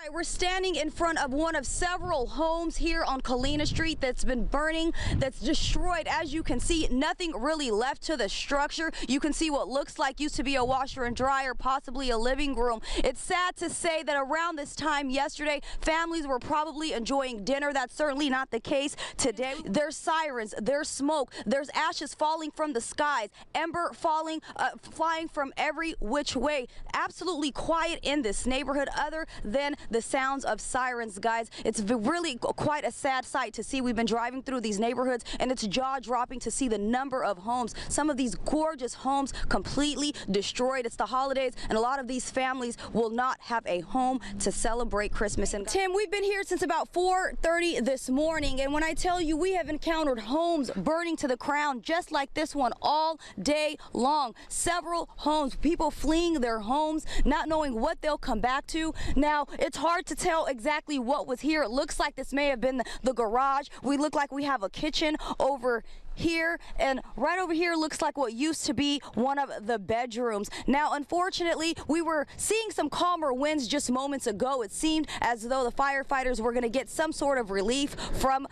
Right, we're standing in front of one of several homes here on Kalina Street that's been burning, that's destroyed. As you can see, nothing really left to the structure. You can see what looks like used to be a washer and dryer, possibly a living room. It's sad to say that around this time yesterday, families were probably enjoying dinner. That's certainly not the case today. There's sirens, there's smoke, there's ashes falling from the skies, ember falling, flying from every which way. Absolutely quiet in this neighborhood other than the sounds of sirens, guys. It's really quite a sad sight to see. We've been driving through these neighborhoods and it's jaw-dropping to see the number of homes. Some of these gorgeous homes completely destroyed. It's the holidays and a lot of these families will not have a home to celebrate Christmas. And Tim, we've been here since about 4:30 this morning, and when I tell you we have encountered homes burning to the ground just like this one all day long. Several homes, people fleeing their homes, not knowing what they'll come back to. Now, it's hard to tell exactly what was here. It looks like this may have been the garage. We look like we have a kitchen over here, and right over here looks like what used to be one of the bedrooms. Now, unfortunately, we were seeing some calmer winds just moments ago. It seemed as though the firefighters were going to get some sort of relief from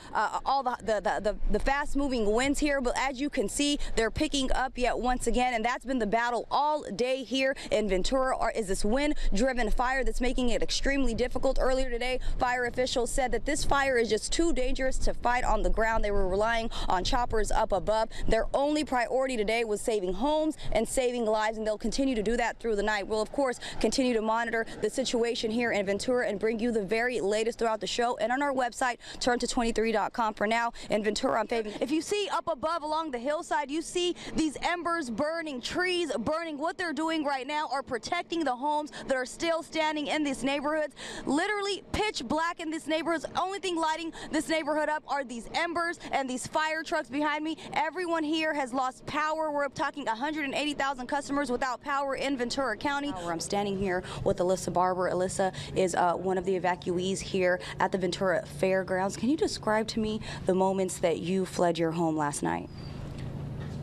all the fast-moving winds here, but as you can see, they're picking up yet once again, and that's been the battle all day here in Ventura, is this wind-driven fire that's making it extremely difficult. Earlier today, fire officials said that this fire is just too dangerous to fight on the ground. They were relying on choppers up above. Their only priority today was saving homes and saving lives, and they'll continue to do that through the night. We'll, of course, continue to monitor the situation here in Ventura and bring you the very latest throughout the show and on our website, turnto23.com. For now, in Ventura, I'm Feven. If you see up above along the hillside, you see these embers burning, trees burning. What they're doing right now are protecting the homes that are still standing in these neighborhoods. Literally pitch black in these neighborhoods. Only thing lighting this neighborhood up are these embers and these fire trucks behind me. Everyone here has lost power. We're talking 180,000 customers without power in Ventura County. Where I'm standing here with Alyssa Barber. Alyssa is one of the evacuees here at the Ventura Fairgrounds. Can you describe to me the moments that you fled your home last night?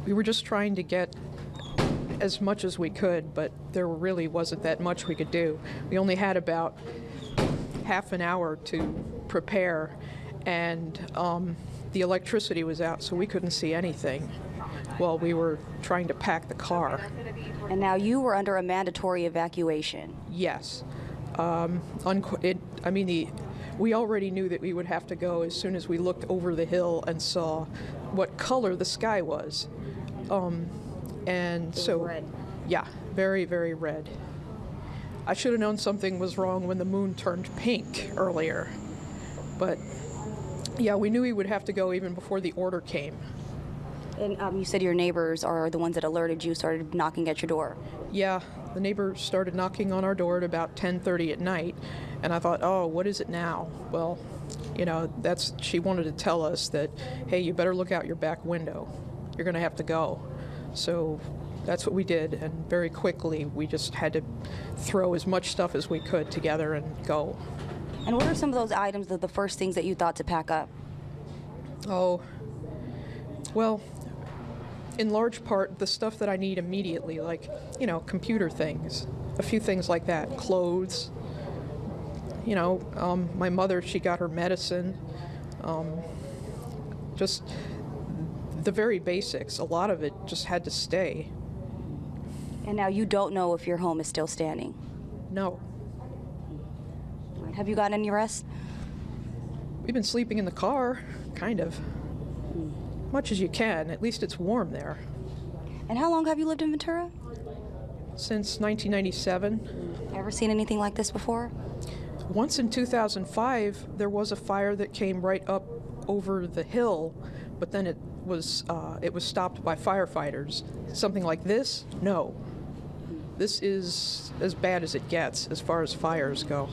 We were just trying to get as much as we could, but there really wasn't that much we could do. We only had about half an hour to prepare, and the electricity was out, so we couldn't see anything while we were trying to pack the car. And now you were under a mandatory evacuation. Yes. We already knew that we would have to go as soon as we looked over the hill and saw what color the sky was. And so, red. Yeah, very, very red. I should have known something was wrong when the moon turned pink earlier. But yeah, we knew we would have to go even before the order came. And you said your neighbors are the ones that alerted you, started knocking at your door. Yeah, the neighbors started knocking on our door at about 10:30 at night, and I thought, oh, what is it now? Well, you know, she wanted to tell us that, hey, you better look out your back window. You're going to have to go. So that's what we did, and very quickly we just had to throw as much stuff as we could together and go. And what are some of those items, the first things that you thought to pack up? Oh, well, in large part, the stuff that I need immediately, like, you know, computer things, a few things like that, clothes. You know, my mother, she got her medicine, just the very basics. A lot of it just had to stay. And now you don't know if your home is still standing? No. Have you gotten any rest? We've been sleeping in the car, kind of. Much as you can. At least it's warm there. And how long have you lived in Ventura? Since 1997. Ever seen anything like this before? Once in 2005, there was a fire that came right up over the hill, but then it was stopped by firefighters. Something like this? No. This is as bad as it gets as far as fires go.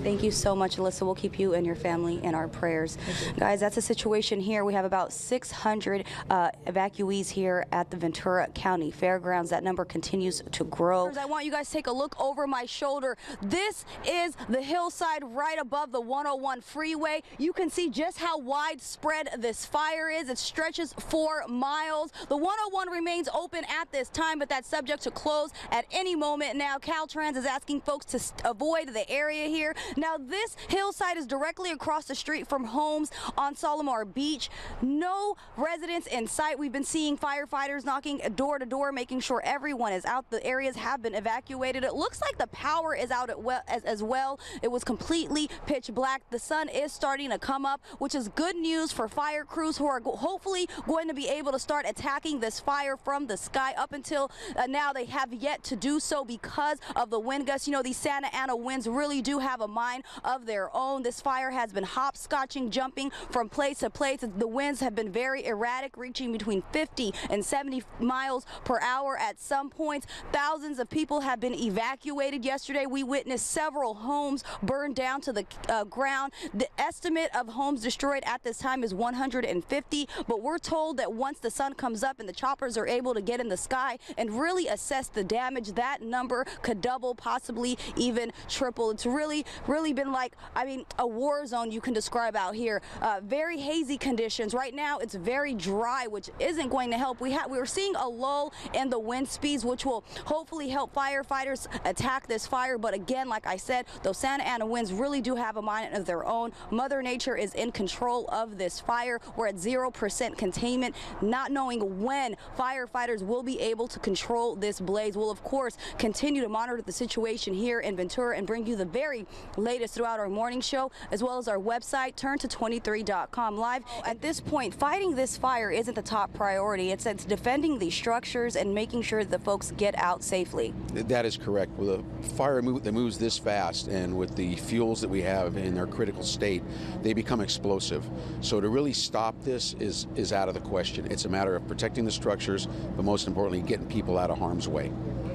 Thank you so much, Alyssa. We'll keep you and your family in our prayers. Guys, that's a situation here. We have about 600 evacuees here at the Ventura County Fairgrounds. That number continues to grow. I want you guys to take a look over my shoulder. This is the hillside right above the 101 freeway. You can see just how widespread this fire is. It stretches 4 miles. The 101 remains open at this time, but that's subject to close at any moment now. Caltrans is asking folks to avoid the area here. Now, this hillside is directly across the street from homes on Solomar Beach. No residents in sight. We've been seeing firefighters knocking door to door, making sure everyone is out. The areas have been evacuated. It looks like the power is out as well. It was completely pitch black. The sun is starting to come up, which is good news for fire crews who are hopefully going to be able to start attacking this fire from the sky. Up until now, they have yet to do so because of the wind gusts. You know, these Santa Ana winds really do have a mind of their own. This fire has been hopscotching, jumping from place to place. The winds have been very erratic, reaching between 50 and 70 miles per hour at some points. Thousands of people have been evacuated. Yesterday, we witnessed several homes burned down to the ground. The estimate of homes destroyed at this time is 150, but we're told that once the sun comes up and the choppers are able to get in the sky and really assess the damage, that number could double, possibly even triple. It's really been like, I mean, a war zone you can describe out here. Very hazy conditions. Right now, it's very dry, which isn't going to help. We were seeing a lull in the wind speeds, which will hopefully help firefighters attack this fire. But again, like I said, those Santa Ana winds really do have a mind of their own. Mother Nature is in control of this fire. We're at 0% containment, not knowing when firefighters will be able to control this blaze. We'll, of course, continue to monitor the situation here in Ventura and bring you the very latest throughout our morning show, as well as our website, turn223.com live. At this point, fighting this fire isn't the top priority. It's defending these structures and making sure that the folks get out safely. That is correct. With a fire that moves this fast and with the fuels that we have in their critical state, they become explosive. So to really stop this is out of the question. It's a matter of protecting the structures, but most importantly, getting people out of harm's way.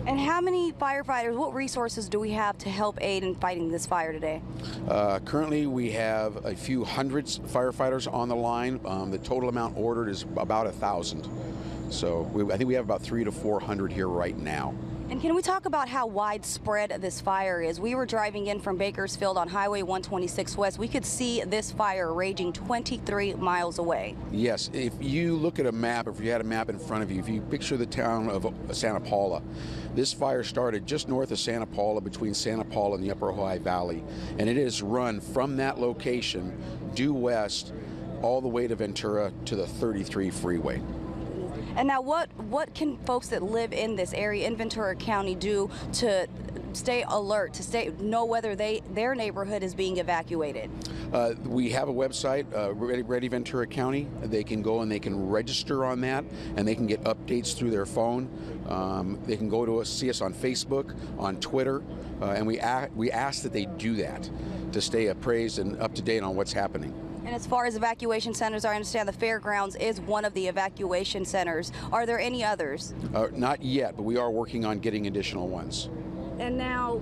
And how many firefighters, what resources do we have to help aid in fighting this fire today? Currently, we have a few hundreds firefighters on the line. The total amount ordered is about 1,000. So I think we have about 300 to 400 here right now. And can we talk about how widespread this fire is? We were driving in from Bakersfield on Highway 126 West. We could see this fire raging 23 miles away. Yes, if you look at a map, if you had a map in front of you, if you picture the town of Santa Paula, this fire started just north of Santa Paula, between Santa Paula and the Upper Ojai Valley, and it has run from that location due west all the way to Ventura to the 33 freeway. And now what can folks that live in this area in Ventura County do to stay alert, to know whether their neighborhood is being evacuated? We have a website, Ready Ventura County. They can go and they can register on that, and they can get updates through their phone. They can go to see us on Facebook, on Twitter, and we ask that they do that to stay appraised and up to date on what's happening. And as far as evacuation centers, I understand the fairgrounds is one of the evacuation centers. Are there any others? Not yet, but we are working on getting additional ones. And now,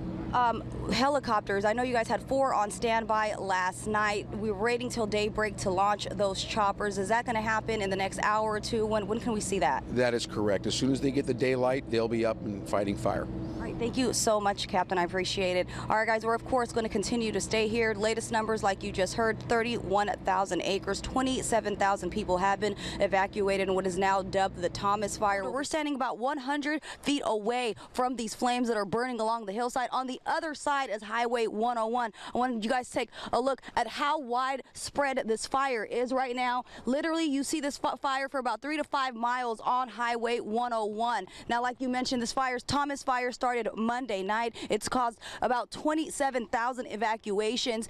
helicopters. I know you guys had 4 on standby last night. We were waiting till daybreak to launch those choppers. Is that going to happen in the next hour or two? When can we see that? That is correct. As soon as they get the daylight, they'll be up and fighting fire. All right, thank you so much, Captain. I appreciate it. All right, guys, we're of course going to continue to stay here. Latest numbers, like you just heard, 31,000 acres, 27,000 people have been evacuated in what is now dubbed the Thomas Fire. We're standing about 100 feet away from these flames that are burning along the hillside. On the other side is Highway 101. I wanted you guys to take a look at how widespread this fire is right now. Literally, you see this fire for about 3 to 5 miles on Highway 101. Now, like you mentioned, this Thomas Fire started Monday night. It's caused about 27,000 evacuations.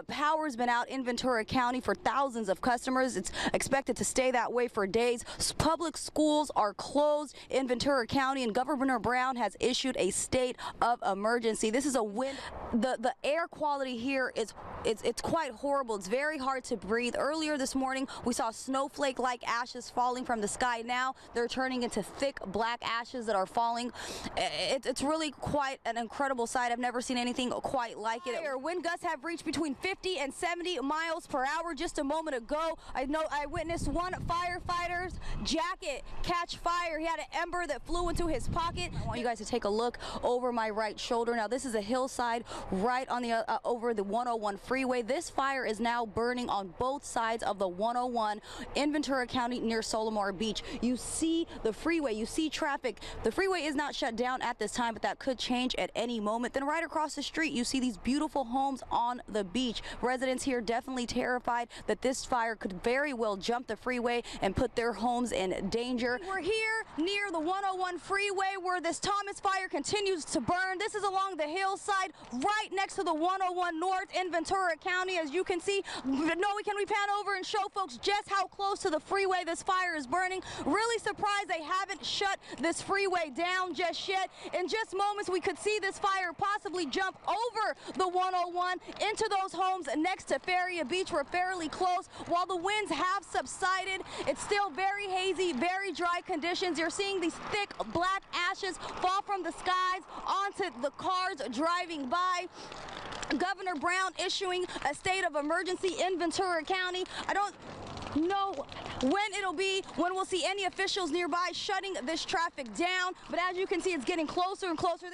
Power's been out in Ventura County for thousands of customers. It's expected to stay that way for days. Public schools are closed in Ventura County, and Governor Brown has issued a state of emergency. This is a wind. The air quality here is it's quite horrible. It's very hard to breathe. Earlier this morning, we saw snowflake-like ashes falling from the sky. Now they're turning into thick black ashes that are falling. It's really really quite an incredible sight. I've never seen anything quite like it. Wind gusts have reached between 50 and 70 miles per hour. Just a moment ago, I witnessed one firefighter's jacket catch fire. He had an ember that flew into his pocket. I want you guys to take a look over my right shoulder. Now, this is a hillside right on the over the 101 freeway. This fire is now burning on both sides of the 101 in Ventura County near Solomar Beach. You see the freeway, you see traffic. The freeway is not shut down at this time, but that could change at any moment. Then right across the street, you see these beautiful homes on the beach. Residents here definitely terrified that this fire could very well jump the freeway and put their homes in danger. We're here near the 101 freeway where this Thomas fire continues to burn. This is along the hillside right next to the 101 North in Ventura County. As you can see, can we pan over and show folks just how close to the freeway this fire is burning? Really surprised they haven't shut this freeway down just yet. In just moments, we could see this fire possibly jump over the 101 into those homes next to Feria Beach. We're fairly close. While the winds have subsided, it's still very hazy, very dry conditions. You're seeing these thick black ashes fall from the skies onto the cars driving by. Governor Brown issuing a state of emergency in Ventura County. I don't know when we'll see any officials nearby shutting this traffic down, but as you can see, it's getting closer and closer.